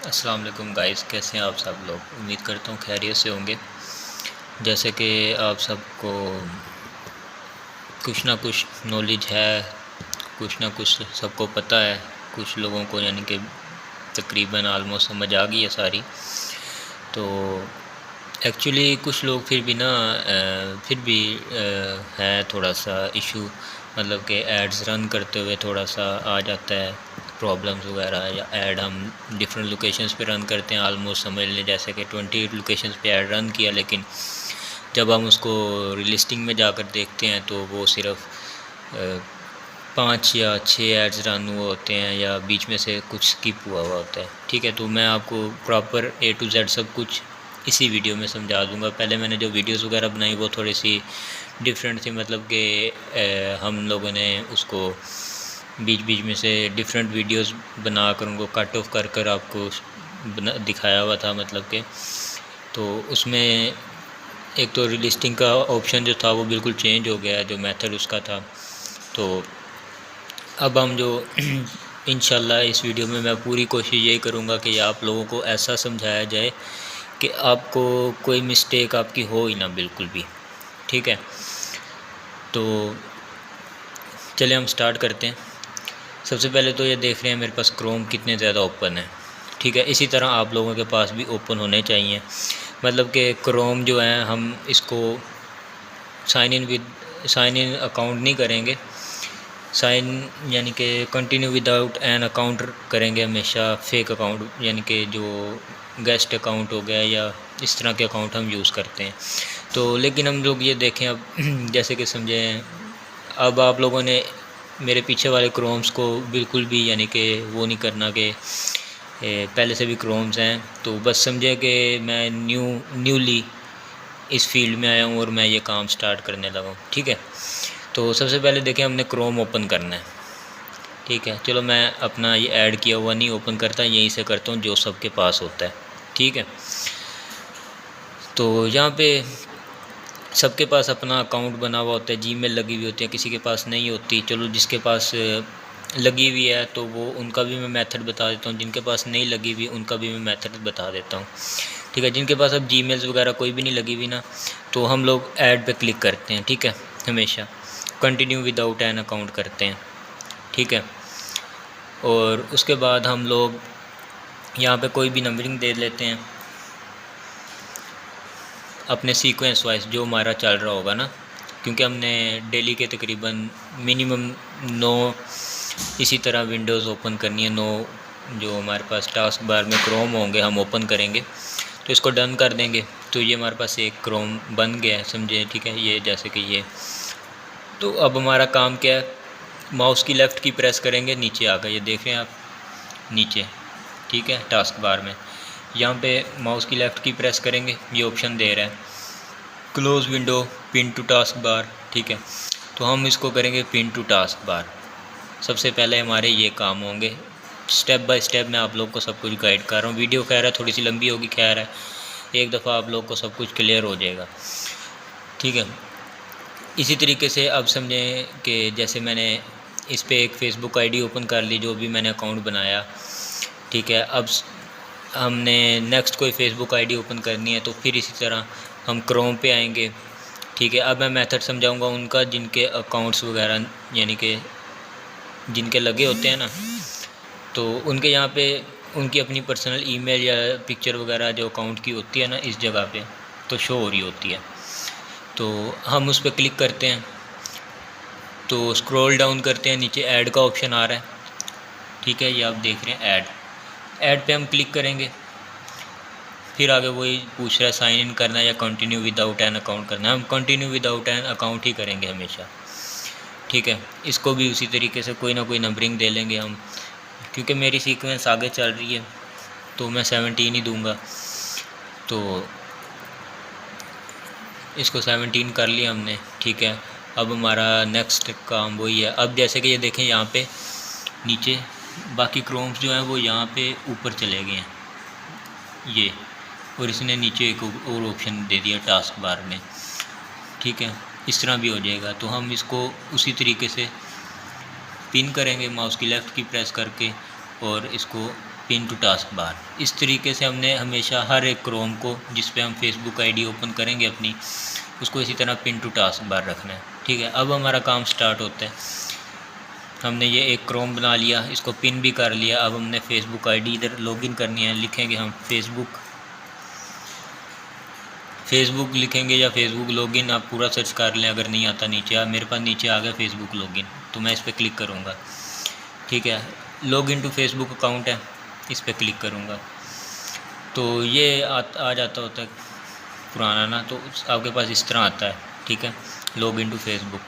अस्सलाम वालेकुम गाइस, कैसे हैं आप सब लोग। उम्मीद करता हूँ खैरियत से होंगे। जैसे कि आप सबको कुछ ना कुछ नॉलेज है, कुछ ना कुछ सबको पता है, कुछ लोगों को यानी कि तकरीबन आलमोस्ट समझ आ गई है सारी। तो एक्चुअली कुछ लोग फिर भी फिर भी है थोड़ा सा इशू, मतलब कि एड्स रन करते हुए थोड़ा सा आ जाता है प्रॉब्लम्स वगैरह। या ऐड हम डिफरेंट लोकेशंस पे रन करते हैं, आलमोस्ट समझ लें जैसे कि 28 लोकेशंस पे ऐड रन किया, लेकिन जब हम उसको लिस्टिंग में जाकर देखते हैं तो वो सिर्फ 5 या 6 एड्स रन हुए होते हैं, या बीच में से कुछ स्किप हुआ होता है। ठीक है, तो मैं आपको प्रॉपर A to Z सब कुछ इसी वीडियो में समझा दूंगा। पहले मैंने जो वीडियोस वगैरह बनाई वो थोड़ी सी डिफरेंट थी, मतलब कि हम लोगों ने उसको बीच बीच में से डिफरेंट वीडियोस बना कर उनको कट ऑफ कर कर आपको दिखाया हुआ था, मतलब कि तो उसमें एक तो रिलिस्टिंग का ऑप्शन जो था वो बिल्कुल चेंज हो गया, जो मेथड उसका था। तो अब हम जो इंशाल्लाह इस वीडियो में मैं पूरी कोशिश यही करूँगा कि आप लोगों को ऐसा समझाया जाए कि आपको कोई मिस्टेक आपकी हो ही ना बिल्कुल भी। ठीक है, तो चलिए हम स्टार्ट करते हैं। सबसे पहले तो ये देख रहे हैं मेरे पास क्रोम कितने ज़्यादा ओपन है। ठीक है, इसी तरह आप लोगों के पास भी ओपन होने चाहिए। मतलब कि क्रोम जो है हम इसको साइन इन अकाउंट नहीं करेंगे, साइन यानी कि कंटिन्यू विदाउट एन अकाउंट करेंगे हमेशा। फेक अकाउंट यानी कि जो गेस्ट अकाउंट हो गया या इस तरह के अकाउंट हम यूज़ करते हैं। तो लेकिन हम लोग ये देखें अब जैसे कि समझें, अब आप लोगों ने मेरे पीछे वाले क्रोम्स को बिल्कुल भी यानी कि वो नहीं करना कि पहले से भी क्रोम्स हैं, तो बस समझे कि मैं न्यूली इस फील्ड में आया हूँ और मैं ये काम स्टार्ट करने लगा हूँ। ठीक है, तो सबसे पहले देखें हमने क्रोम ओपन करना है। ठीक है, चलो मैं अपना ये ऐड किया हुआ नहीं ओपन करता, यहीं से करता हूँ जो सबके पास होता है। ठीक है, तो यहाँ पे सबके पास अपना अकाउंट बना हुआ होता है, जीमेल लगी हुई होती है, किसी के पास नहीं होती। चलो जिसके पास लगी हुई है तो वो उनका भी मैं मेथड बता देता हूँ, जिनके पास नहीं लगी हुई उनका भी मैं मेथड बता देता हूँ। ठीक है, जिनके पास अब जीमेल्स वगैरह कोई भी नहीं लगी हुई ना, तो हम लोग ऐड पे क्लिक करते हैं। ठीक है, हमेशा कंटिन्यू विदाउट एन अकाउंट करते हैं। ठीक है, और उसके बाद हम लोग यहाँ पे कोई भी नंबरिंग दे लेते हैं अपने सीक्वेंस वाइज जो हमारा चल रहा होगा ना, क्योंकि हमने डेली के तकरीबन मिनिमम 9 इसी तरह विंडोज़ ओपन करनी है। 9 जो हमारे पास टास्क बार में क्रोम होंगे हम ओपन करेंगे, तो इसको डन कर देंगे। तो ये हमारे पास एक क्रोम बन गया है, समझे। ठीक है, ये जैसे कि ये, तो अब हमारा काम क्या है, माउस की लेफ़्ट की प्रेस करेंगे, नीचे आ गए, ये देख रहे हैं आप नीचे। ठीक है, टास्क बार में यहाँ पे माउस की लेफ़्ट की प्रेस करेंगे, ये ऑप्शन दे रहा है close window pin to task bar. ठीक है, तो हम इसको करेंगे पिन टू टास्क बार। सबसे पहले हमारे ये काम होंगे, स्टेप बाय स्टेप मैं आप लोग को सब कुछ गाइड कर रहा हूँ। वीडियो खैर है थोड़ी सी लंबी होगी, खैर है एक दफ़ा आप लोग को सब कुछ क्लियर हो जाएगा। ठीक है, इसी तरीके से अब समझें कि जैसे मैंने इस पे एक फ़ेसबुक आईडी ओपन कर ली, जो भी मैंने अकाउंट बनाया। ठीक है, अब हमने नेक्स्ट कोई फ़ेसबुक आईडी ओपन करनी है, तो फिर इसी तरह हम क्रोम पे आएंगे। ठीक है, अब मैं मेथड समझाऊंगा उनका जिनके अकाउंट्स वगैरह यानी कि जिनके लगे होते हैं ना, तो उनके यहाँ पे उनकी अपनी पर्सनल ईमेल या पिक्चर वगैरह जो अकाउंट की होती है ना, इस जगह पे तो शो हो रही होती है। तो हम उस पर क्लिक करते हैं, तो स्क्रॉल डाउन करते हैं, नीचे ऐड का ऑप्शन आ रहा है। ठीक है, ये आप देख रहे हैं ऐड पे हम क्लिक करेंगे। फिर आगे वही पूछ रहा है साइन इन करना है या कंटिन्यू विदाउट एन अकाउंट करना है। हम कंटिन्यू विदाउट एन अकाउंट ही करेंगे हमेशा। ठीक है, इसको भी उसी तरीके से कोई ना कोई नंबरिंग दे लेंगे हम, क्योंकि मेरी सीक्वेंस आगे चल रही है तो मैं 17 ही दूंगा। तो इसको 17 कर लिया हमने। ठीक है, अब हमारा नेक्स्ट काम वही है। अब जैसे कि ये देखें यहाँ पे नीचे बाकी क्रोम्स जो हैं वो यहाँ पे ऊपर चले गए हैं ये, और इसने नीचे एक और ऑप्शन दे दिया टास्क बार में। ठीक है, इस तरह भी हो जाएगा। तो हम इसको उसी तरीके से पिन करेंगे माउस की लेफ़्ट की प्रेस करके, और इसको पिन टू टास्क बार। इस तरीके से हमने हमेशा हर एक क्रोम को जिस पे हम फेसबुक आईडी ओपन करेंगे अपनी, उसको इसी तरह पिन टू टास्क बार रखना है। ठीक है, अब हमारा काम स्टार्ट होता है। हमने ये एक क्रोम बना लिया, इसको पिन भी कर लिया। अब हमने फेसबुक आईडी इधर लॉगिन करनी है। लिखेंगे हम फेसबुक लिखेंगे या फेसबुक लॉगिन, आप पूरा सर्च कर लें अगर नहीं आता नीचे। मेरे पास नीचे आ गया फेसबुक लॉगिन, तो मैं इस पर क्लिक करूँगा। ठीक है, log in to Facebook account है, इस पर क्लिक करूँगा तो ये आ जाता होता है पुराना ना, तो आपके पास इस तरह आता है। ठीक है, लॉग इन टू फेसबुक।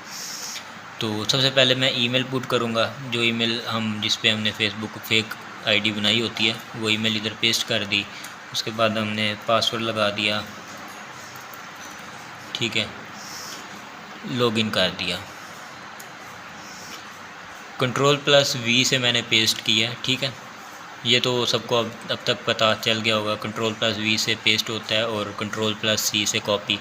तो सबसे पहले मैं ईमेल पुट करूँगा, जो ईमेल हम जिस पे हमने फेसबुक फेक आईडी बनाई होती है वो ईमेल इधर पेस्ट कर दी। उसके बाद हमने पासवर्ड लगा दिया। ठीक है, लॉगिन कर दिया। Ctrl+V से मैंने पेस्ट किया। ठीक है, ये तो सबको अब तक पता चल गया होगा। Ctrl+V से पेस्ट होता है और Ctrl+C से कॉपी।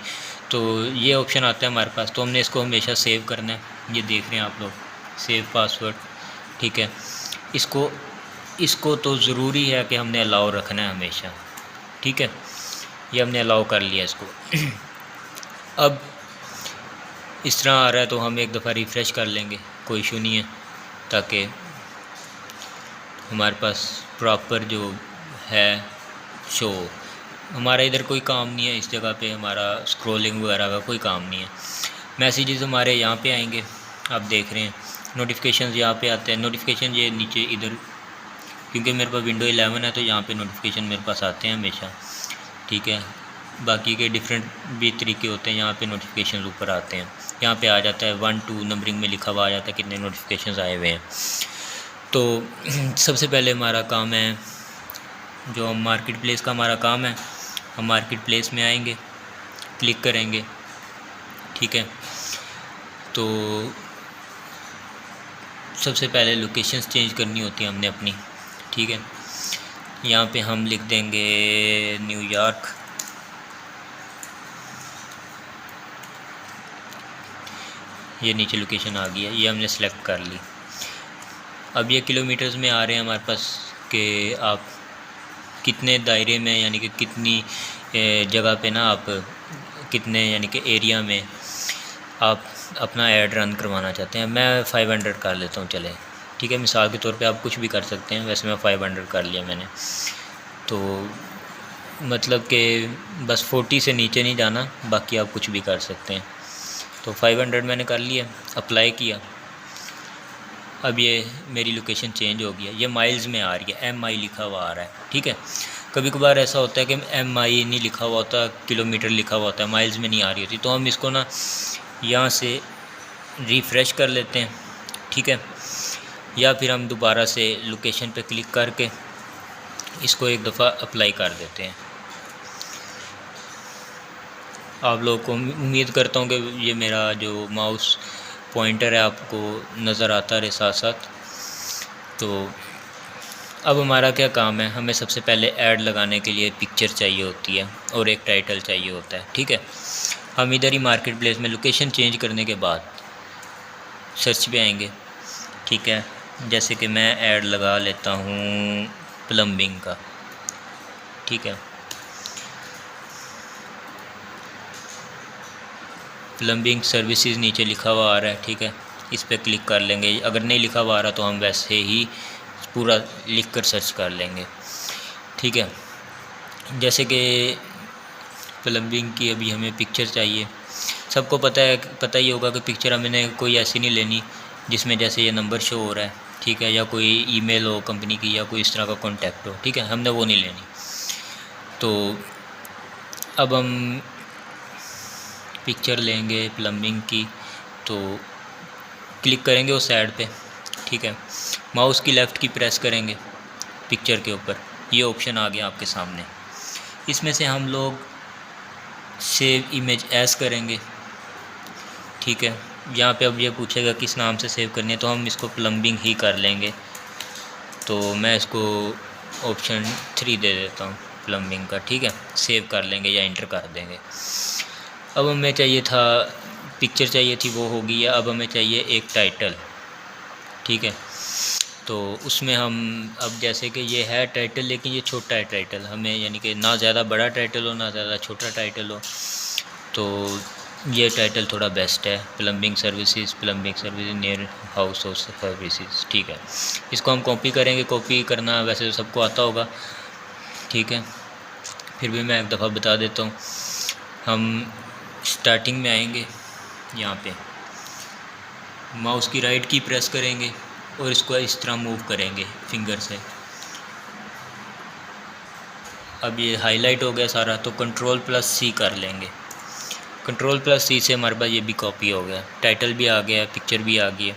तो ये ऑप्शन आता है हमारे पास, तो हमने इसको हमेशा सेव करना है। ये देख रहे हैं आप लोग, सेव पासवर्ड। ठीक है, इसको तो ज़रूरी है कि हमने अलाउ रखना है हमेशा। ठीक है, ये हमने अलाउ कर लिया इसको। अब इस तरह आ रहा है तो हम एक दफ़ा रिफ़्रेश कर लेंगे, कोई इशू नहीं है, ताकि हमारे पास प्रॉपर जो है शो। हमारा इधर कोई काम नहीं है, इस जगह पे हमारा स्क्रॉलिंग वगैरह का कोई काम नहीं है। मैसेजेस हमारे यहाँ पे आएंगे, आप देख रहे हैं। नोटिफिकेशंस यहाँ पे आते हैं। नोटिफिकेशन ये नीचे इधर, क्योंकि मेरे पास विंडो 11 है तो यहाँ पे नोटिफिकेशन मेरे पास आते हैं हमेशा। ठीक है, बाकी के डिफरेंट भी तरीके होते हैं। यहाँ पे नोटिफिकेशन ऊपर आते हैं, यहाँ पे आ जाता है 1 2 नंबरिंग में लिखा हुआ आ जाता है कितने नोटिफिकेशंस आए हुए हैं। तो सबसे पहले हमारा काम है, जो हम मार्केट प्लेस का हमारा काम है, हम मार्केट प्लेस में आएंगे, क्लिक करेंगे। ठीक है, तो सबसे पहले लोकेशंस चेंज करनी होती है हमने अपनी। ठीक है, यहाँ पे हम लिख देंगे न्यूयॉर्क। ये नीचे लोकेशन आ गई है, ये हमने सेलेक्ट कर ली। अब ये किलोमीटर्स में आ रहे हैं हमारे पास कि आप कितने दायरे में, यानी कि कितनी जगह पे ना आप कितने यानी कि एरिया में आप अपना ऐड रन करवाना चाहते हैं। मैं 500 कर लेता हूँ, चले। ठीक है, मिसाल के तौर पे आप कुछ भी कर सकते हैं, वैसे मैं 500 कर लिया मैंने। तो मतलब कि बस 40 से नीचे नहीं जाना, बाकी आप कुछ भी कर सकते हैं। तो 500 मैंने कर लिया, अप्लाई किया। अब ये मेरी लोकेशन चेंज हो गया, ये माइल्स में आ रही है, MI लिखा हुआ आ रहा है। ठीक है, कभी कभार ऐसा होता है कि MI नहीं लिखा हुआ होता, किलोमीटर लिखा हुआ होता है, माइल्स में नहीं आ रही होती। तो हम इसको ना यहाँ से रिफ़्रेश कर लेते हैं। ठीक है, या फिर हम दोबारा से लोकेशन पे क्लिक करके इसको एक दफ़ा अप्लाई कर देते हैं। आप लोगों को उम्मीद करता हूँ कि ये मेरा जो माउस पॉइंटर है आपको नज़र आता रहे साथ साथ। तो अब हमारा क्या काम है, हमें सबसे पहले ऐड लगाने के लिए पिक्चर चाहिए होती है और एक टाइटल चाहिए होता है। ठीक है, हम इधर ही मार्केट प्लेस में लोकेशन चेंज करने के बाद सर्च पे आएंगे। ठीक है, जैसे कि मैं ऐड लगा लेता हूँ प्लम्बिंग का। ठीक है, प्लम्बिंग सर्विसेज नीचे लिखा हुआ आ रहा है। ठीक है, इस पर क्लिक कर लेंगे। अगर नहीं लिखा हुआ आ रहा तो हम वैसे ही पूरा लिख कर सर्च कर लेंगे। ठीक है, जैसे कि प्लम्बिंग की अभी हमें पिक्चर चाहिए। सबको पता ही होगा कि पिक्चर हमें कोई ऐसी नहीं लेनी जिसमें जैसे ये नंबर शो हो रहा है। ठीक है, या कोई ईमेल हो कंपनी की या कोई इस तरह का कॉन्टैक्ट हो। ठीक है, हमने वो नहीं लेनी। तो अब हम पिक्चर लेंगे प्लम्बिंग की, तो क्लिक करेंगे उस ऐड पे। ठीक है, माउस की लेफ़्ट की प्रेस करेंगे पिक्चर के ऊपर, ये ऑप्शन आ गया आपके सामने। इसमें से हम लोग सेव इमेज एज करेंगे। ठीक है, यहाँ पे अब ये पूछेगा किस नाम से सेव करनी है, तो हम इसको प्लम्बिंग ही कर लेंगे। तो मैं इसको ऑप्शन 3 दे देता हूँ प्लम्बिंग का। ठीक है, सेव कर लेंगे या इंटर कर देंगे। अब हमें चाहिए था पिक्चर चाहिए थी, वो हो गई है। अब हमें चाहिए एक टाइटल। ठीक है, तो उसमें हम अब जैसे कि ये है टाइटल, लेकिन ये छोटा है टाइटल, हमें यानी कि ना ज़्यादा बड़ा टाइटल हो ना ज़्यादा छोटा टाइटल हो, तो ये टाइटल थोड़ा बेस्ट है, प्लम्बिंग सर्विसेज नियर हाउस और सर्विसेज। ठीक है, इसको हम कॉपी करेंगे। कॉपी करना वैसे तो सबको आता होगा, ठीक है, फिर भी मैं एक दफ़ा बता देता हूँ। हम स्टार्टिंग में आएंगे, यहाँ पे माउस की राइट की प्रेस करेंगे और इसको इस तरह मूव करेंगे फिंगर से। अब ये हाईलाइट हो गया सारा, तो Ctrl+C कर लेंगे। Ctrl+C से हमारे पास ये भी कॉपी हो गया, टाइटल भी आ गया, पिक्चर भी आ गई है।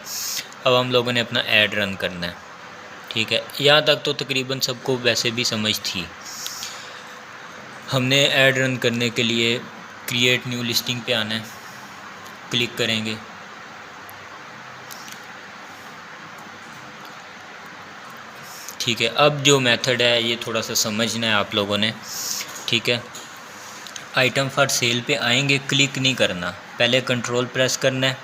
अब हम लोगों ने अपना ऐड रन करना है, ठीक है। यहाँ तक तो तकरीबन सबको वैसे भी समझ थी। हमने ऐड रन करने के लिए क्रिएट न्यू लिस्टिंग पे आना है, क्लिक करेंगे। ठीक है, अब जो मेथड है ये थोड़ा सा समझना है आप लोगों ने, ठीक है। आइटम फॉर सेल पे आएंगे, क्लिक नहीं करना, पहले कंट्रोल प्रेस करना है,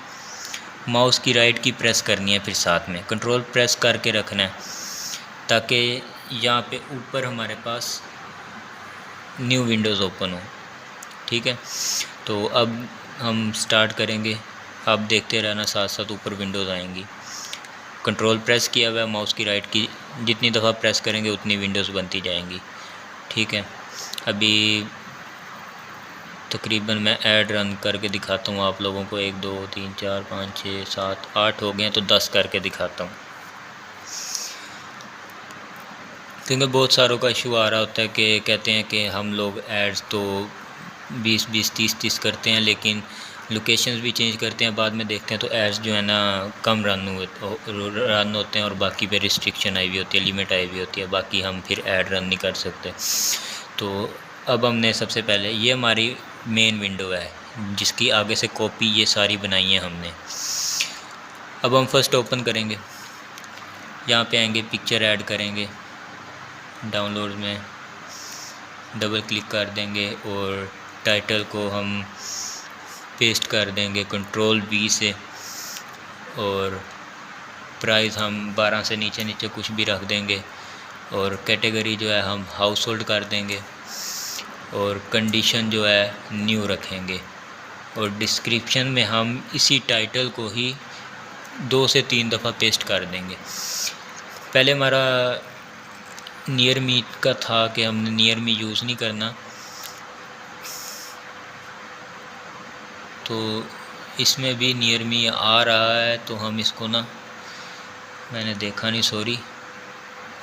माउस की राइट की प्रेस करनी है, फिर साथ में कंट्रोल प्रेस करके रखना है, ताकि यहाँ पे ऊपर हमारे पास न्यू विंडोज़ ओपन हो, ठीक है। तो अब हम स्टार्ट करेंगे, आप देखते रहना, साथ साथ ऊपर विंडोज़ आएंगी। कंट्रोल प्रेस किया हुआ है, माउस की राइट की जितनी दफ़ा प्रेस करेंगे उतनी विंडोज़ बनती जाएंगी, ठीक है। अभी तकरीबन मैं ऐड रन करके दिखाता हूँ आप लोगों को, 1 2 3 4 5 6 7 8 हो गए हैं, तो 10 करके दिखाता हूँ, क्योंकि बहुत सारों का इशू आ रहा होता है कि कहते हैं कि हम लोग एड्स तो 20 30 करते हैं, लेकिन लोकेशंस भी चेंज करते हैं, बाद में देखते हैं तो एड्स जो है ना कम रन होते हैं और बाकी पे रिस्ट्रिक्शन आई हुई होती है, लिमिट आई हुई होती है, बाकी हम फिर ऐड रन नहीं कर सकते। तो अब हमने सबसे पहले, ये हमारी मेन विंडो है जिसकी आगे से कॉपी ये सारी बनाई है हमने। अब हम फर्स्ट ओपन करेंगे, यहाँ पे आएंगे, पिक्चर ऐड करेंगे, डाउनलोड में डबल क्लिक कर देंगे और टाइटल को हम पेस्ट कर देंगे Ctrl+V से, और प्राइस हम 12 से नीचे कुछ भी रख देंगे, और कैटेगरी जो है हम हाउस होल्ड कर देंगे, और कंडीशन जो है न्यू रखेंगे, और डिस्क्रिप्शन में हम इसी टाइटल को ही 2 से 3 दफ़ा पेस्ट कर देंगे। पहले हमारा नियर मी का था कि हमने नियर मी यूज़ नहीं करना, तो इसमें भी नियर मी आ रहा है, तो हम इसको ना, मैंने देखा नहीं, सॉरी,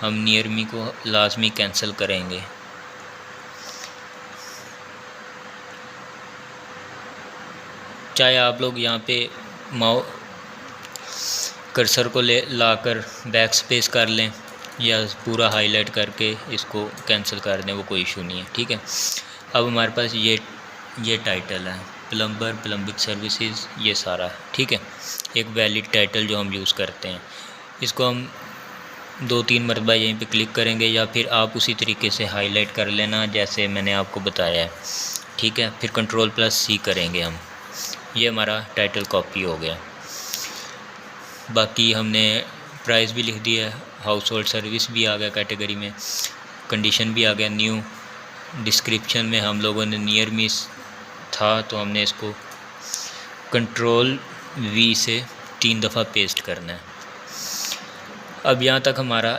हम नियर मी को लाजमी कैंसिल करेंगे। चाहे आप लोग यहाँ पे कर्सर को लाकर बैक स्पेस कर लें या पूरा हाईलाइट करके इसको कैंसिल कर दें, वो कोई इशू नहीं है, ठीक है। अब हमारे पास ये टाइटल है, प्लम्बिंग सर्विसेज, ये सारा, ठीक है, एक वैलिड टाइटल जो हम यूज़ करते हैं। इसको हम 2-3 मरतबा यहीं पे क्लिक करेंगे, या फिर आप उसी तरीके से हाईलाइट कर लेना जैसे मैंने आपको बताया है, ठीक है। फिर Ctrl+C करेंगे हम, ये हमारा टाइटल कॉपी हो गया। बाकी हमने प्राइस भी लिख दिया, हाउस होल्ड सर्विस भी आ गया कैटेगरी में, कंडीशन भी आ गया न्यू, डिस्क्रिप्शन में हम लोगों ने नियर मी था तो हमने इसको Ctrl+V से 3 दफ़ा पेस्ट करना है। अब यहाँ तक हमारा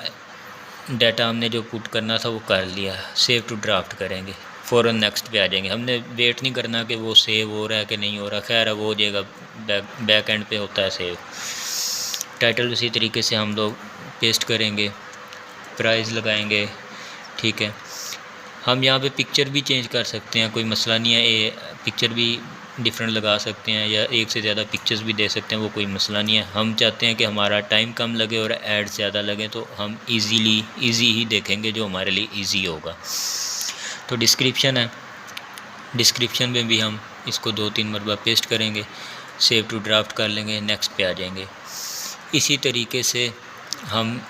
डाटा हमने जो पुट करना था वो कर लिया, सेव टू ड्राफ्ट करेंगे, फ़ौरन नेक्स्ट पे आ जाएंगे। हमने वेट नहीं करना कि वो सेव हो रहा है कि नहीं हो रहा, खैर वो हो जाएगा, बैक एंड पे होता है सेव। टाइटल उसी तरीके से हम लोग पेस्ट करेंगे, प्राइस लगाएंगे, ठीक है। हम यहाँ पे पिक्चर भी चेंज कर सकते हैं, कोई मसला नहीं है, पिक्चर भी डिफरेंट लगा सकते हैं या एक से ज़्यादा पिक्चर्स भी दे सकते हैं, वो कोई मसला नहीं है। हम चाहते हैं कि हमारा टाइम कम लगे और ऐड ज़्यादा लगे, तो हम इजी ही देखेंगे जो हमारे लिए इजी होगा। तो डिस्क्रिप्शन है, डिस्क्रिप्शन में भी हम इसको 2-3 मरतबा पेस्ट करेंगे, सेव टू ड्राफ्ट कर लेंगे, नेक्स्ट पे आ जाएंगे। इसी तरीके से हम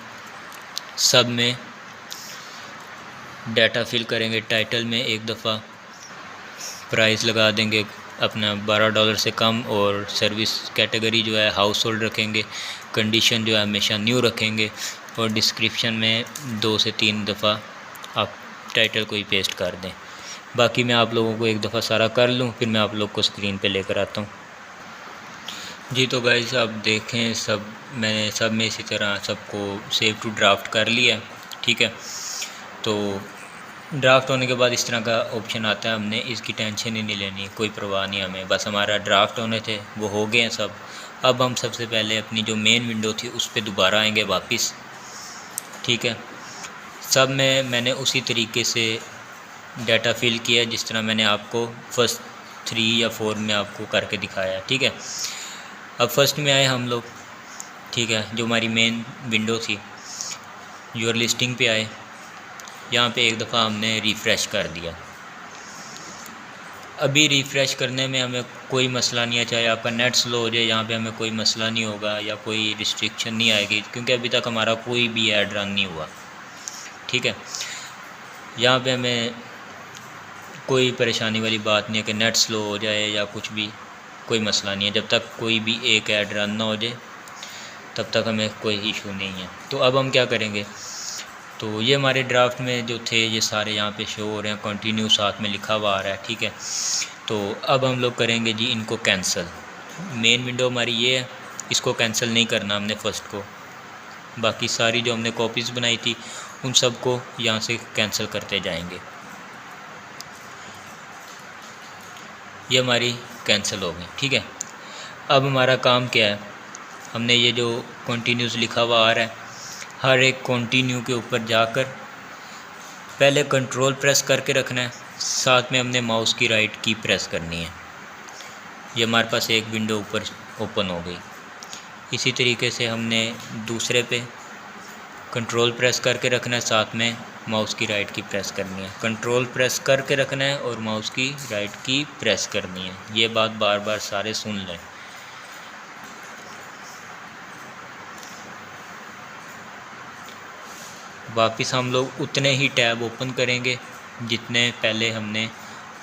सब में डाटा फिल करेंगे। टाइटल में एक दफ़ा प्राइस लगा देंगे अपना $12 से कम, और सर्विस कैटेगरी जो है हाउस होल्ड रखेंगे, कंडीशन जो है हमेशा न्यू रखेंगे, और डिस्क्रिप्शन में 2 से 3 दफ़ा आप टाइटल को ही पेस्ट कर दें। बाकी मैं आप लोगों को एक दफ़ा सारा कर लूँ, फिर मैं आप लोग को स्क्रीन पे लेकर आता हूँ। जी तो गाइस आप देखें, मैंने सब में इसी तरह सबको सेव टू ड्राफ्ट कर लिया, ठीक है। तो ड्राफ्ट होने के बाद इस तरह का ऑप्शन आता है, हमने इसकी टेंशन ही नहीं लेनी, कोई परवाह नहीं हमें, बस हमारा ड्राफ्ट होने थे वो हो गए हैं सब। अब हम सबसे पहले अपनी जो मेन विंडो थी उस पर दोबारा आएंगे वापस, ठीक है। सब में मैंने उसी तरीके से डाटा फिल किया जिस तरह मैंने आपको फर्स्ट 3 या 4 में आपको करके दिखाया, ठीक है। अब फर्स्ट में आए हम लोग, ठीक है, जो हमारी मेन विंडो थी, योर लिस्टिंग पे आए। यहाँ पे एक दफ़ा हमने रिफ़्रेश कर दिया। अभी रिफ़्रेश करने में हमें कोई मसला नहीं है, चाहे आपका नेट स्लो हो जाए, यहाँ पे हमें कोई मसला नहीं होगा या कोई रिस्ट्रिक्शन नहीं आएगी, क्योंकि अभी तक हमारा कोई भी ऐड रन नहीं हुआ, ठीक है। यहाँ पे हमें कोई परेशानी वाली बात नहीं है कि नेट स्लो हो जाए या कुछ भी, कोई मसला नहीं है। जब तक कोई भी एक ऐड रन ना हो जाए तब तक हमें कोई इशू नहीं है। तो अब हम क्या करेंगे, तो ये हमारे ड्राफ्ट में जो थे ये सारे यहाँ पे शो हो रहे हैं, कंटिन्यू साथ में लिखा हुआ आ रहा है, ठीक है। तो अब हम लोग करेंगे जी इनको कैंसिल। मेन विंडो हमारी ये है, इसको कैंसिल नहीं करना हमने फ़र्स्ट को, बाकी सारी जो हमने कॉपीज़ बनाई थी उन सब को यहाँ से कैंसिल करते जाएंगे। ये हमारी कैंसिल हो गई, ठीक है। अब हमारा काम क्या है, हमने ये जो कंटिन्यूस लिखा हुआ आ रहा है, हर एक कंटिन्यू के ऊपर जाकर पहले कंट्रोल प्रेस करके रखना है, साथ में हमने माउस की राइट की प्रेस करनी है। ये हमारे पास एक विंडो ऊपर ओपन हो गई। इसी तरीके से हमने दूसरे पे कंट्रोल प्रेस करके रखना है, साथ में माउस की राइट की प्रेस करनी है। कंट्रोल प्रेस करके रखना है और माउस की राइट की प्रेस करनी है। ये बात बार बार सारे सुन लें। वापस हम लोग उतने ही टैब ओपन करेंगे जितने पहले हमने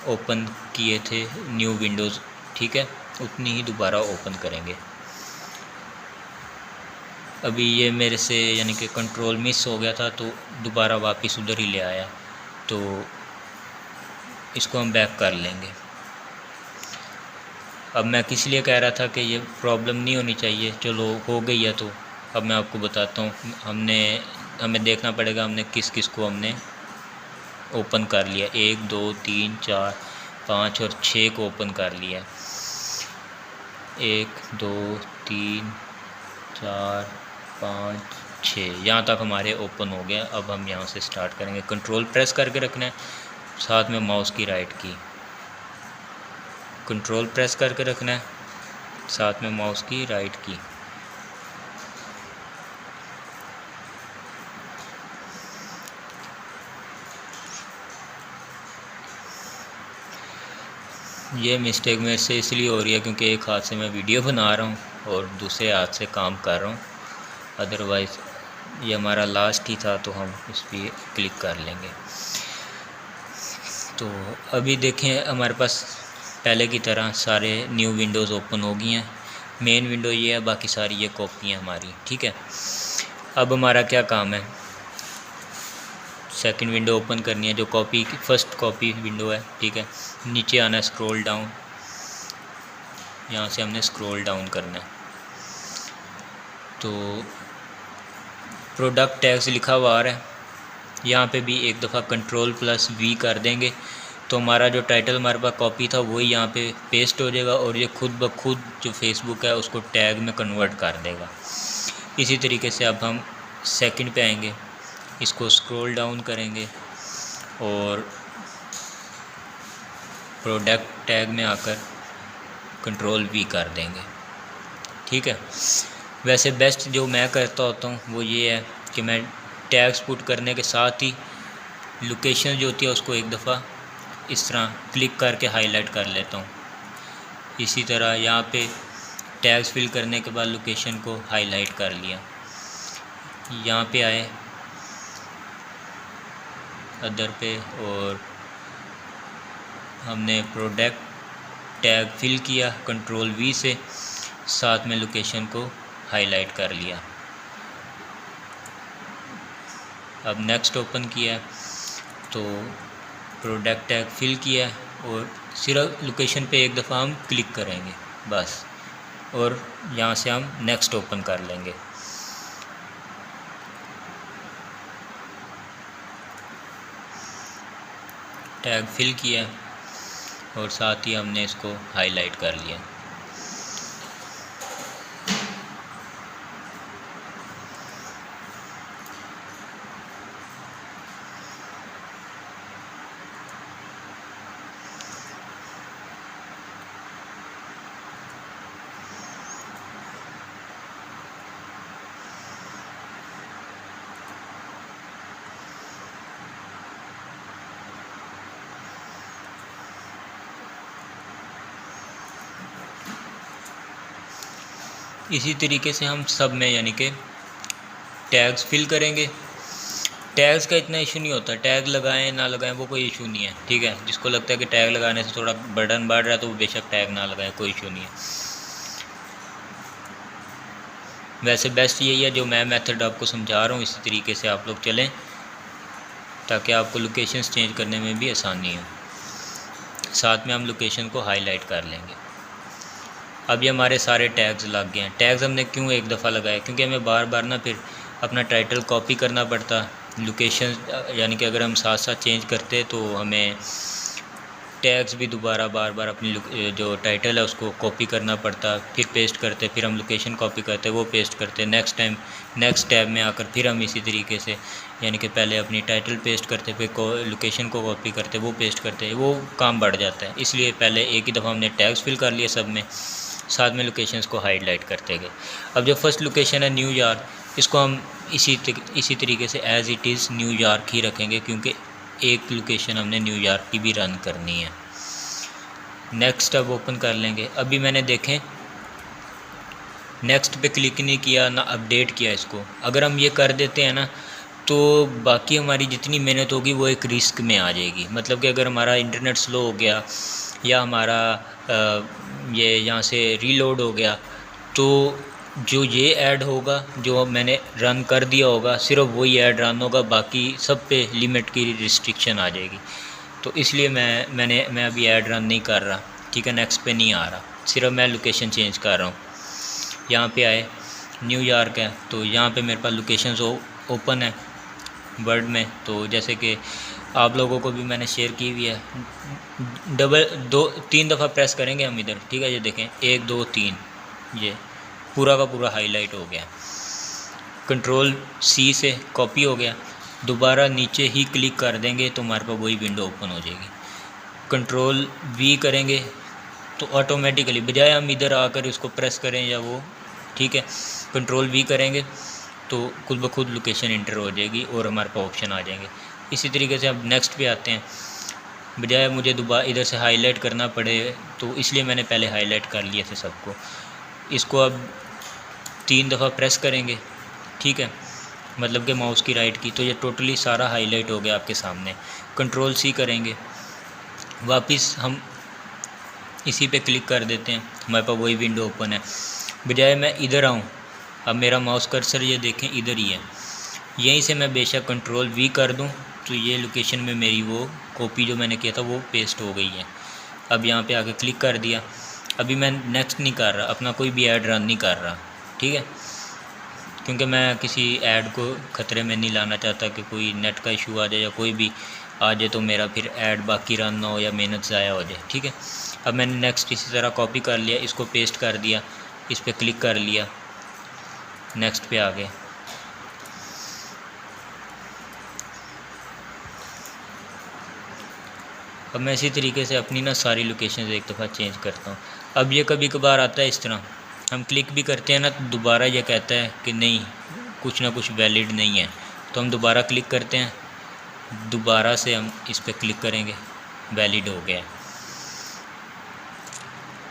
ओपन किए थे न्यू विंडोज़, ठीक है, उतनी ही दोबारा ओपन करेंगे। अभी ये मेरे से यानी कि कंट्रोल मिस हो गया था तो दोबारा वापस उधर ही ले आया, तो इसको हम बैक कर लेंगे। अब मैं किस लिए कह रहा था कि ये प्रॉब्लम नहीं होनी चाहिए, चलो हो गई है। तो अब मैं आपको बताता हूँ, हमें देखना पड़ेगा हमने किस किस को हमने ओपन कर लिया। 1 2 3 4 5 और 6 को ओपन कर लिया। 1 2 3 4 5 6 यहाँ तक हमारे ओपन हो गया। अब हम यहाँ से स्टार्ट करेंगे। कंट्रोल प्रेस करके रखना है, साथ में माउस की राइट की, कंट्रोल प्रेस करके रखना है, साथ में माउस की राइट की। ये मिस्टेक मेरे से इसलिए हो रही है क्योंकि एक हाथ से मैं वीडियो बना रहा हूँ और दूसरे हाथ से काम कर रहा हूँ, अदरवाइज़ ये हमारा लास्ट ही था तो हम इस पर क्लिक कर लेंगे। तो अभी देखें हमारे पास पहले की तरह सारे न्यू विंडोज़ ओपन हो गई हैं। मेन विंडो ये है, बाकी सारी ये कॉपी हैं हमारी, ठीक है। अब हमारा क्या काम है, सेकंड विंडो ओपन करनी है जो कॉपी की फर्स्ट कॉपी विंडो है, ठीक है। नीचे आना है, स्क्रॉल डाउन, यहाँ से हमने स्क्रॉल डाउन करना है। तो प्रोडक्ट टैग्स लिखा हुआ आ रहा है, यहाँ पे भी एक दफ़ा कंट्रोल+V कर देंगे तो हमारा जो टाइटल हमारे पास कॉपी था वही यहाँ पे पेस्ट हो जाएगा और ये खुद ब खुद जो फेसबुक है उसको टैग में कन्वर्ट कर देगा। इसी तरीके से अब हम सेकंड पे आएंगे, इसको स्क्रॉल डाउन करेंगे और प्रोडक्ट टैग में आकर कंट्रोल+V कर देंगे, ठीक है। वैसे बेस्ट जो मैं करता होता हूँ वो ये है कि मैं टैग्स पुट करने के साथ ही लोकेशन जो होती है उसको एक दफ़ा इस तरह क्लिक करके हाईलाइट कर लेता हूँ। इसी तरह यहाँ पे टैग्स फिल करने के बाद लोकेशन को हाईलाइट कर लिया। यहाँ पे आए अदर पे और हमने प्रोडक्ट टैग फिल किया कंट्रोल+V से, साथ में लोकेशन को हाईलाइट कर लिया। अब नेक्स्ट ओपन किया है तो प्रोडक्ट टैग फिल किया है और सिर्फ लोकेशन पे एक दफ़ा हम क्लिक करेंगे बस, और यहाँ से हम नेक्स्ट ओपन कर लेंगे। टैग फिल किया है और साथ ही हमने इसको हाईलाइट कर लिया। इसी तरीके से हम सब में यानी कि टैग्स फिल करेंगे। टैग्स का इतना इशू नहीं होता, टैग लगाएं ना लगाएं वो कोई इशू नहीं है, ठीक है। जिसको लगता है कि टैग लगाने से थोड़ा बर्डन बढ़ रहा है तो वो बेशक टैग ना लगाएं, कोई इशू नहीं है। वैसे बेस्ट यही है जो मैं मेथड आपको समझा रहा हूँ, इसी तरीके से आप लोग चलें ताकि आपको लोकेशंस चेंज करने में भी आसानी हो। साथ में हम लोकेशन को हाईलाइट कर लेंगे। अब ये हमारे सारे टैग्स लग गए हैं। टैग्स हमने क्यों एक दफ़ा लगाए, क्योंकि हमें बार बार ना फिर अपना टाइटल कॉपी करना पड़ता, लोकेशन यानी कि अगर हम साथ साथ चेंज करते तो हमें टैग्स भी दोबारा बार बार अपनी जो टाइटल है उसको कॉपी करना पड़ता, फिर पेस्ट करते, फिर हम लोकेशन कॉपी करते, वो पेस्ट करते, नेक्स्ट टैब में आकर फिर हम इसी तरीके से यानी कि पहले अपनी टाइटल पेस्ट करते, फिर लोकेशन को कॉपी करते, वो पेस्ट करते, वो काम बढ़ जाता है। इसलिए पहले एक ही दफ़ा हमने टैग्स फिल कर लिए सब में, साथ में लोकेशंस को हाईलाइट करते गए। अब जो फर्स्ट लोकेशन है न्यूयॉर्क, इसको हम इसी तरीके से एज़ इट इज़ न्यूयॉर्क ही रखेंगे, क्योंकि एक लोकेशन हमने न्यूयॉर्क की भी रन करनी है। नेक्स्ट अब ओपन कर लेंगे। अभी मैंने देखें नेक्स्ट पे क्लिक नहीं किया ना अपडेट किया इसको। अगर हम ये कर देते हैं ना तो बाकी हमारी जितनी मेहनत होगी वो एक रिस्क में आ जाएगी। मतलब कि अगर हमारा इंटरनेट स्लो हो गया या हमारा ये यहाँ से रीलोड हो गया तो जो ये ऐड होगा जो मैंने रन कर दिया होगा सिर्फ वही ऐड रन होगा, बाकी सब पे लिमिट की रिस्ट्रिक्शन आ जाएगी। तो इसलिए मैं अभी ऐड रन नहीं कर रहा, ठीक है। नेक्स्ट पे नहीं आ रहा, सिर्फ मैं लोकेशन चेंज कर रहा हूँ। यहाँ पे आए न्यूयॉर्क है तो यहाँ पे मेरे पास लोकेशंस ओपन है वर्ड में। तो जैसे कि आप लोगों को भी मैंने शेयर की हुई है, तीन दफ़ा प्रेस करेंगे हम इधर, ठीक है। ये देखें 1 2 3, ये पूरा का पूरा हाईलाइट हो गया। Ctrl+C से कॉपी हो गया, दोबारा नीचे ही क्लिक कर देंगे तो हमारे पास वही विंडो ओपन हो जाएगी। Ctrl+V करेंगे तो ऑटोमेटिकली, बजाय हम इधर आकर इसको प्रेस करें या वो, ठीक है, Ctrl+V करेंगे तो खुद ब खुद लोकेशन इंटर हो जाएगी और हमारे पास ऑप्शन आ जाएंगे। इसी तरीके से अब नेक्स्ट पे आते हैं। बजाय मुझे दोबारा इधर से हाईलाइट करना पड़े तो इसलिए मैंने पहले हाईलाइट कर लिए थे सबको। इसको अब 3 दफ़ा प्रेस करेंगे, ठीक है, मतलब कि माउस की राइट की, तो ये टोटली सारा हाईलाइट हो गया आपके सामने। Ctrl+C करेंगे, वापस हम इसी पे क्लिक कर देते हैं, हमारे पास वही विंडो ओपन है। बजाय मैं इधर आऊँ, अब मेरा माउस कर्सर ये देखें इधर ही है, यहीं से मैं बेशक Ctrl+V कर दूं तो ये लोकेशन में मेरी वो कॉपी जो मैंने किया था वो पेस्ट हो गई है। अब यहाँ पे आके क्लिक कर दिया। अभी मैं नेक्स्ट नहीं कर रहा, अपना कोई भी ऐड रन नहीं कर रहा, ठीक है, क्योंकि मैं किसी ऐड को ख़तरे में नहीं लाना चाहता कि कोई नेट का इशू आ जाए या कोई भी आ जाए तो मेरा फिर ऐड बाकी रन ना हो या मेहनत ज़ाया हो जाए, ठीक है। अब मैंने नेक्स्ट इसी तरह कॉपी कर लिया, इसको पेस्ट कर दिया, इस पर क्लिक कर लिया, नेक्स्ट पे आ गए। अब मैं इसी तरीके से अपनी ना सारी लोकेशन एक दफ़ा चेंज करता हूँ। अब ये कभी कभार आता है इस तरह, हम क्लिक भी करते हैं ना तो दोबारा ये कहता है कि नहीं, कुछ ना कुछ वैलिड नहीं है, तो हम दोबारा क्लिक करते हैं, दोबारा से हम इस पर क्लिक करेंगे, वैलिड हो गया है।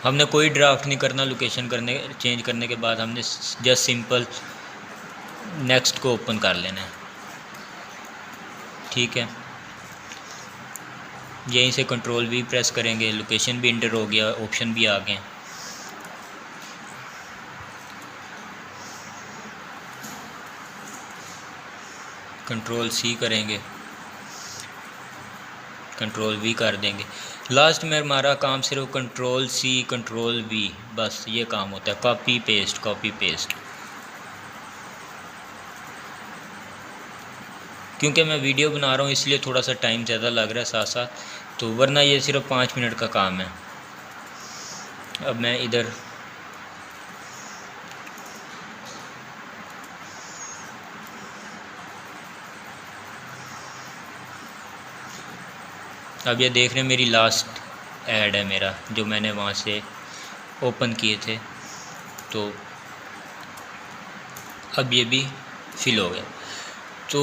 हमने कोई ड्राफ्ट नहीं करना लोकेशन चेंज करने के बाद, हमने जस्ट सिंपल नेक्स्ट को ओपन कर लेना है, ठीक है। यहीं से Ctrl+V प्रेस करेंगे, लोकेशन भी इंटर हो गया, ऑप्शन भी आ गए। कंट्रोल सी करेंगे, कंट्रोल वी कर देंगे। लास्ट में हमारा काम सिर्फ कंट्रोल सी कंट्रोल वी, बस ये काम होता है, कॉपी पेस्ट कॉपी पेस्ट। क्योंकि मैं वीडियो बना रहा हूँ इसलिए थोड़ा सा टाइम ज़्यादा लग रहा है साथ साथ, तो वरना ये सिर्फ 5 मिनट का काम है। अब मैं इधर अब ये देख रहे हैं मेरी लास्ट ऐड है मेरा, जो मैंने वहाँ से ओपन किए थे, तो अब ये भी फिल हो गया। तो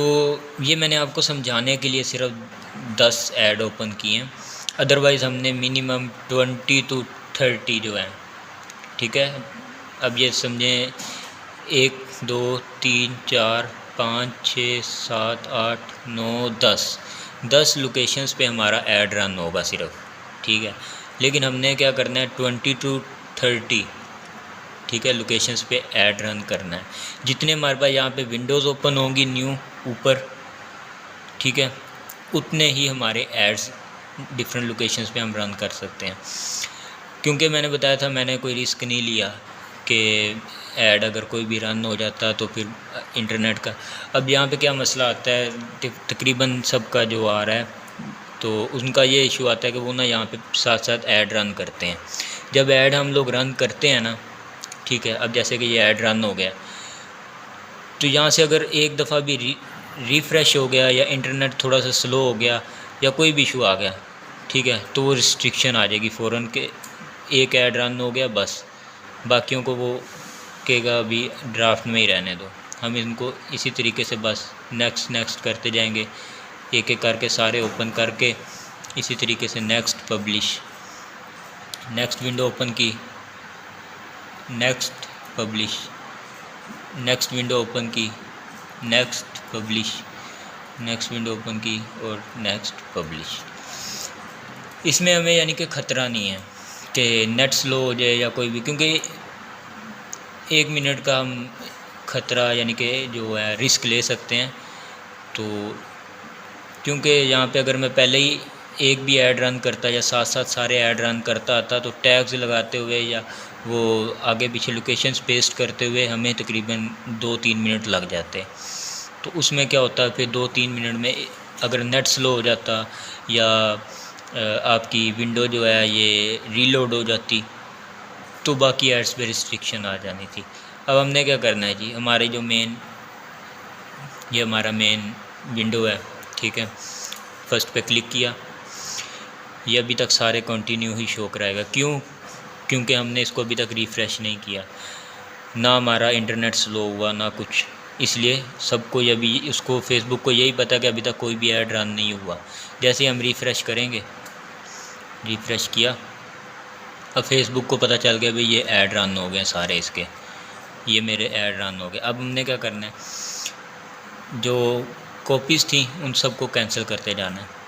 ये मैंने आपको समझाने के लिए सिर्फ 10 ऐड ओपन किए हैं, अदरवाइज़ हमने मिनिमम 20 to 30 जो है, ठीक है। अब ये समझें 1 2 3 4 5 6 7 8 9 10 लोकेशंस पे हमारा ऐड रन होगा सिर्फ, ठीक है। लेकिन हमने क्या करना है 20 to 30, ठीक है, लोकेशंस पे ऐड रन करना है। जितने हमारे पास यहाँ पे विंडोज़ ओपन होंगी न्यू ऊपर, ठीक है, उतने ही हमारे एड्स डिफरेंट लोकेशंस पे हम रन कर सकते हैं। क्योंकि मैंने बताया था मैंने कोई रिस्क नहीं लिया कि ऐड अगर कोई भी रन हो जाता तो फिर इंटरनेट का। अब यहाँ पे क्या मसला आता है, तकरीबन सबका जो आ रहा है, तो उनका ये इशू आता है कि वो ना यहाँ पे साथ साथ ऐड रन करते हैं। जब ऐड हम लोग रन करते हैं ना, ठीक है, अब जैसे कि ये ऐड रन हो गया, तो यहाँ से अगर एक दफ़ा भी रिफ़्रेश हो गया या इंटरनेट थोड़ा सा स्लो हो गया या कोई भी इशू आ गया, ठीक है, तो वो रिस्ट्रिक्शन आ जाएगी फ़ौरन के, एक ऐड रन हो गया बस, बाकियों को वो कहेगा अभी ड्राफ्ट में ही रहने दो। हम इनको इसी तरीके से बस नेक्स्ट नेक्स्ट करते जाएंगे, एक एक करके सारे ओपन करके, इसी तरीके से next publish, next window open की, next publish, next window open की, next publish, next window open की और नेक्स्ट पब्लिश। इसमें हमें यानी कि ख़तरा नहीं है कि नेट स्लो हो जाए या कोई भी, क्योंकि 1 मिनट का हम ख़तरा यानी कि जो है रिस्क ले सकते हैं। तो क्योंकि यहाँ पे अगर मैं पहले ही एक भी ऐड रन करता या साथ साथ सारे ऐड रन करता आता, तो टैग्स लगाते हुए या वो आगे पीछे लोकेशंस पेस्ट करते हुए हमें तकरीबन 2-3 मिनट लग जाते। तो उसमें क्या होता है फिर 2-3 मिनट में अगर नेट स्लो हो जाता या आपकी विंडो जो है ये रीलोड हो जाती, तो बाकी एड्स पे रिस्ट्रिक्शन आ जानी थी। अब हमने क्या करना है जी, हमारे जो ये हमारा मेन विंडो है, ठीक है, फर्स्ट पे क्लिक किया, ये अभी तक सारे कंटिन्यू ही शो कराएगा। क्यों? क्योंकि हमने इसको अभी तक रिफ़्रेश नहीं किया, ना हमारा इंटरनेट स्लो हुआ ना कुछ, इसलिए सबको अभी उसको फेसबुक को यही पता कि अभी तक कोई भी ऐड रन नहीं हुआ। जैसे हम रिफ़्रेश करेंगे, रिफ़्रेश किया, अब फेसबुक को पता चल गया भाई ये ऐड रन हो गए सारे इसके, ये मेरे ऐड रन हो गए। अब हमने क्या करना है, जो कॉपीज़ थी उन सबको कैंसिल करते जाना है।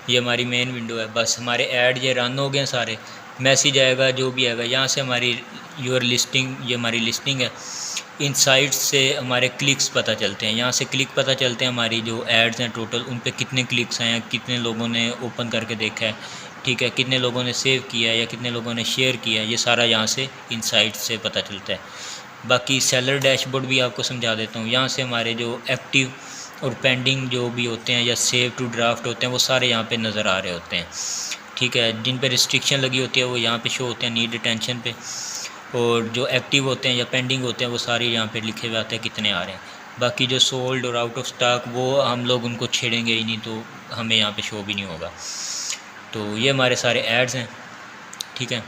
ये हमारी मेन विंडो है, बस हमारे ऐड ये रन हो गए सारे, मैसेज आएगा जो भी आएगा, यहाँ से हमारी योर लिस्टिंग, ये हमारी लिस्टिंग है, इन साइट्स से हमारे क्लिक्स पता चलते हैं, यहाँ से क्लिक पता चलते हैं हमारी जो एड्स हैं टोटल उन पे कितने क्लिक्स हैं, कितने लोगों ने ओपन करके देखा है, ठीक है, कितने लोगों ने सेव किया है या कितने लोगों ने शेयर किया है, ये सारा यहाँ से इन साइट्स से पता चलता है। बाकी सेलर डैशबोर्ड भी आपको समझा देता हूँ, यहाँ से हमारे जो एक्टिव और पेंडिंग जो भी होते हैं या सेव टू ड्राफ्ट होते हैं वो सारे यहाँ पे नज़र आ रहे होते हैं, ठीक है। जिन पे रिस्ट्रिक्शन लगी होती है वो यहाँ पे शो होते हैं नीड अटेंशन पे, और जो एक्टिव होते हैं या पेंडिंग होते हैं वो सारे यहाँ पे लिखे हुए आते हैं कितने आ रहे हैं। बाकी जो सोल्ड और आउट ऑफ स्टॉक वो हम लोग उनको छेड़ेंगे ही नहीं, तो हमें यहाँ पे शो भी नहीं होगा। तो ये हमारे सारे एड्स हैं, ठीक है,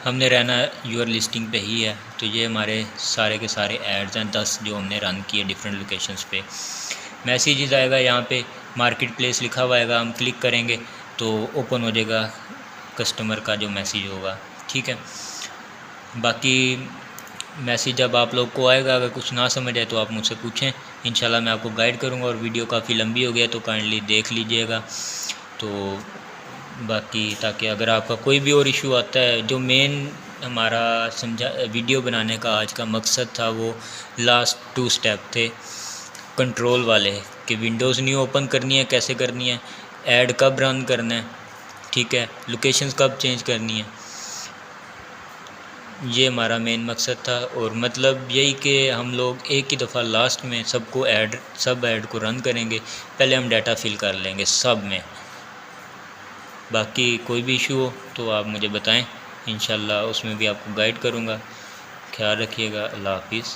हमने रहना योर लिस्टिंग पे ही है। तो ये हमारे सारे के सारे एड्स हैं 10 जो हमने रन किए डिफरेंट लोकेशंस पे। मैसेजेस आएगा, यहाँ पे मार्केट प्लेस लिखा हुआ आएगा, हम क्लिक करेंगे तो ओपन हो जाएगा कस्टमर का जो मैसेज होगा, ठीक है। बाकी मैसेज जब आप लोग को आएगा, अगर कुछ ना समझ आए तो आप मुझसे पूछें, इंशाल्लाह मैं आपको गाइड करूँगा। और वीडियो काफ़ी लंबी हो गया तो काइंडली देख लीजिएगा। तो बाकी ताकि अगर आपका कोई भी और इशू आता है, जो मेन हमारा वीडियो बनाने का आज का मकसद था वो लास्ट 2 स्टेप थे कंट्रोल वाले, कि विंडोज़ न्यू ओपन करनी है कैसे करनी है, ऐड कब रन करना है, ठीक है, लोकेशंस कब चेंज करनी है। ये हमारा मेन मकसद था। और मतलब यही कि हम लोग एक ही दफ़ा लास्ट में सब ऐड को रन करेंगे। पहले हम डाटा फिल कर लेंगे सब में। बाकी कोई भी इशू हो तो आप मुझे बताएं, इंशाल्लाह उसमें भी आपको गाइड करूँगा। ख्याल रखिएगा। अल्लाह हाफिज़।